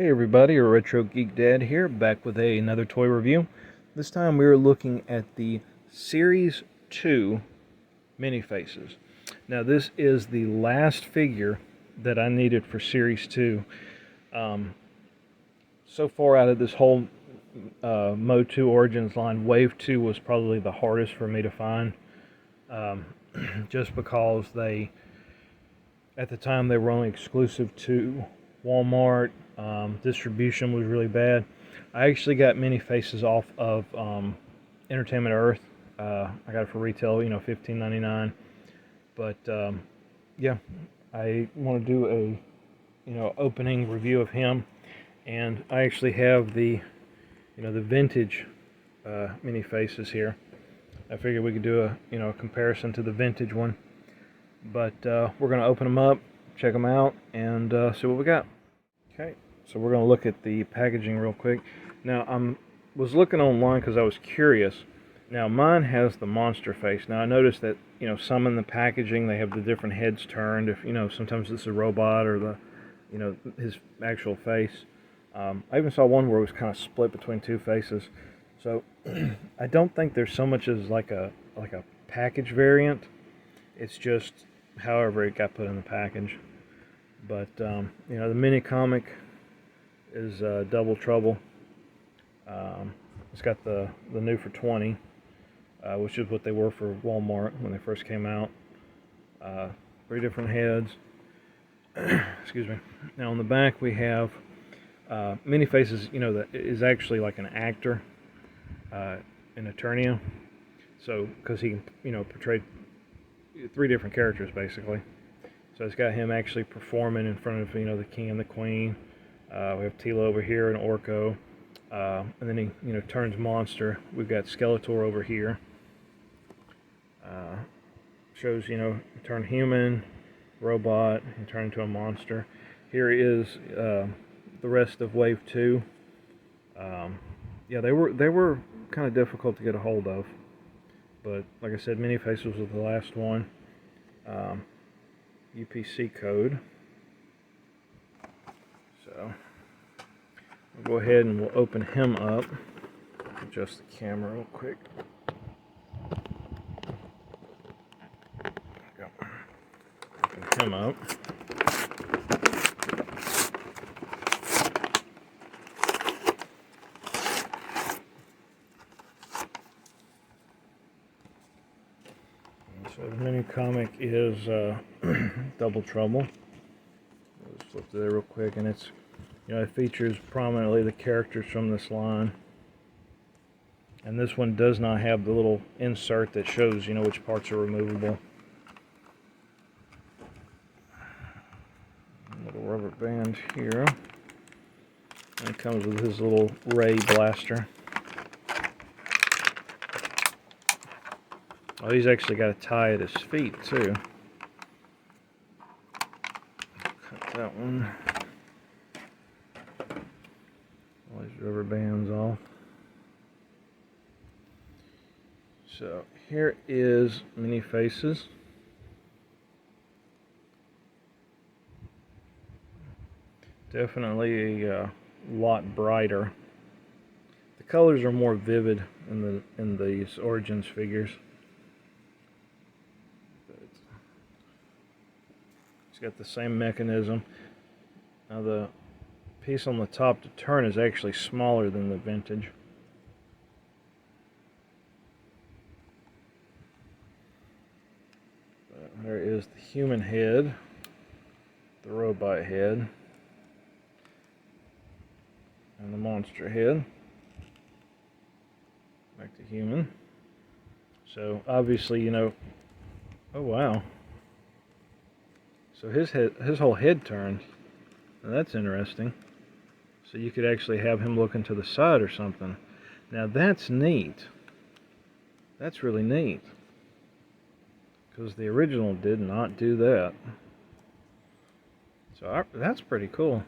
Hey everybody, Retro Geek Dad here, back with another toy review. This time we are looking at the Series 2 Minifaces. Now this is the last figure that I needed for Series 2. So far out of this whole MOTU Origins line, Wave 2 was probably the hardest for me to find. Just because at the time they were only exclusive to Walmart. Distribution was really bad. I actually got Minifaces off of Entertainment Earth. I got it for retail, $15.99. But yeah, I want to do a opening review of him, and I actually have the the vintage Minifaces here. I figured we could do a comparison to the vintage one. But we're going to open them up, check them out, and see what we got. Okay, so we're going to look at the packaging real quick. Now, I was looking online because I was curious. Now, mine has the monster face. Now, I noticed that, some in the packaging, they have the different heads turned. If, sometimes it's a robot or his actual face. I even saw one where it was kind of split between two faces. So, I don't think there's so much as like a package variant. It's just however it got put in the package. But the Minicomic is Double Trouble. It's got the new for $20, which is what they were for Walmart when they first came out. 3 different heads. Excuse me. Now on the back we have Minifaces. That is actually like an actor in Eternia. So because he can portray 3 different characters basically. So it's got him actually performing in front of the king and the queen. We have Tila over here and Orko, and then he turns monster. We've got Skeletor over here. Shows turn human, robot, and turn into a monster. Here is the rest of Wave 2. Yeah, they were kind of difficult to get a hold of, but like I said, Minifaces was the last one. UPC code. So we'll go ahead and we'll open him up. Adjust the camera real quick. There we go. Open him up. So the Minicomic is Double Trouble. I'll just flip to there real quick, and it's it features prominently the characters from this line. And this one does not have the little insert that shows which parts are removable. A little rubber band here, and it comes with his little ray blaster. Oh, he's actually got a tie at his feet, too. Cut that one. All these rubber bands off. So, here is Minifaces. Definitely a lot brighter. The colors are more vivid in these Origins figures. It's got the same mechanism. Now the piece on the top to turn is actually smaller than the vintage. There is the human head, the robot head, and the monster head. Back to human. So obviously, oh wow. So his whole head turned. Now that's interesting. So you could actually have him looking to the side or something. Now that's neat. That's really neat. Because the original did not do that. So that's pretty cool.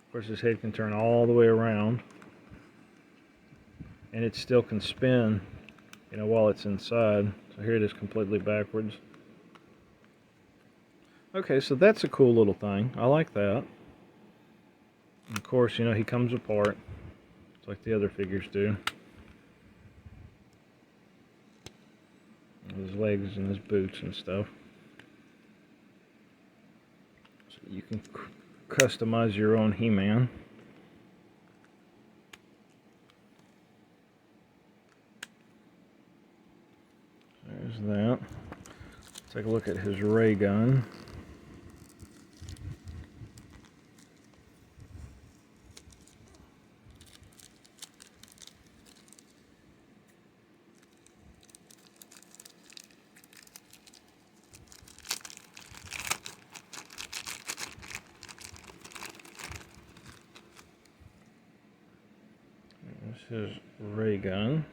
Of course, his head can turn all the way around. And it still can spin, while it's inside. So here it is completely backwards. Okay, so that's a cool little thing. I like that. And of course, you know, he comes apart. It's like the other figures do. His legs and his boots and stuff. So you can customize your own He-Man. There's that. Take a look at his ray gun. There's his ray gun.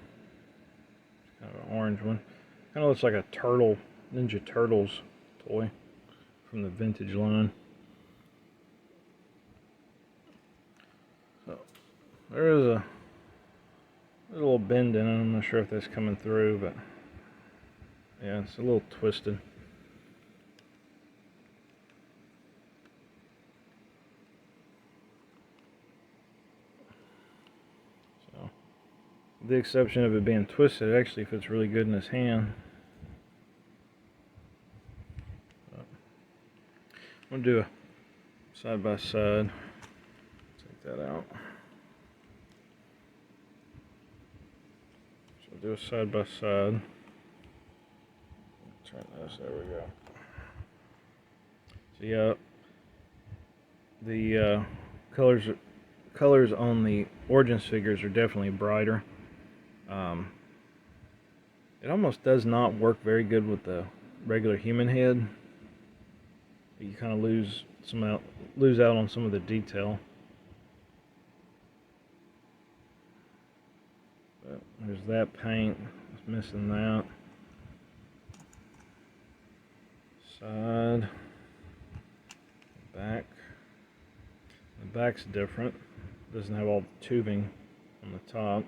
It's kind of an orange one. Kind of looks like a turtle, Ninja Turtles toy from the vintage line. So there is a little bend in it. I'm not sure if that's coming through, but yeah, it's a little twisted. So, with the exception of it being twisted, it actually fits really good in his hand. I'm going to do a side by side. Take that out. So I'll do a side by side. Turn this, there we go. So yeah, the colors on the Origins figures are definitely brighter. It almost does not work very good with the regular human head. You kind of lose out on some of the detail. But there's that paint. It's missing that. Side. Back. The back's different. It doesn't have all the tubing on the top.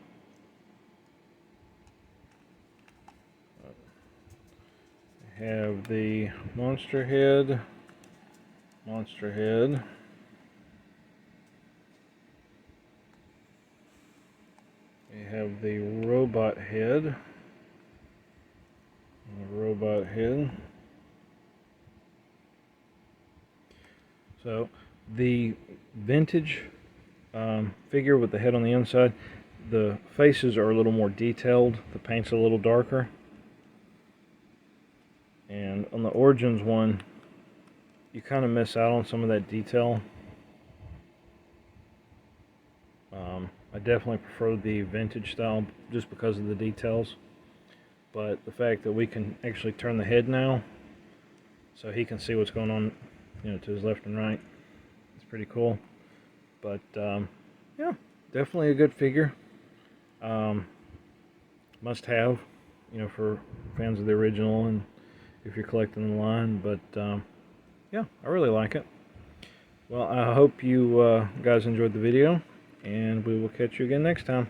We have the monster head. Monster head. We have the robot head. The robot head. So the vintage figure with the head on the inside, the faces are a little more detailed. The paint's a little darker. And on the Origins one, you kind of miss out on some of that detail. I definitely prefer the vintage style just because of the details. But the fact that we can actually turn the head now, so he can see what's going on, you know, to his left and right, it's pretty cool. But yeah, definitely a good figure. Must have, you know, for fans of the original and if you're collecting the line. But yeah, I really like it. Well, I hope you guys enjoyed the video, and we will catch you again next time.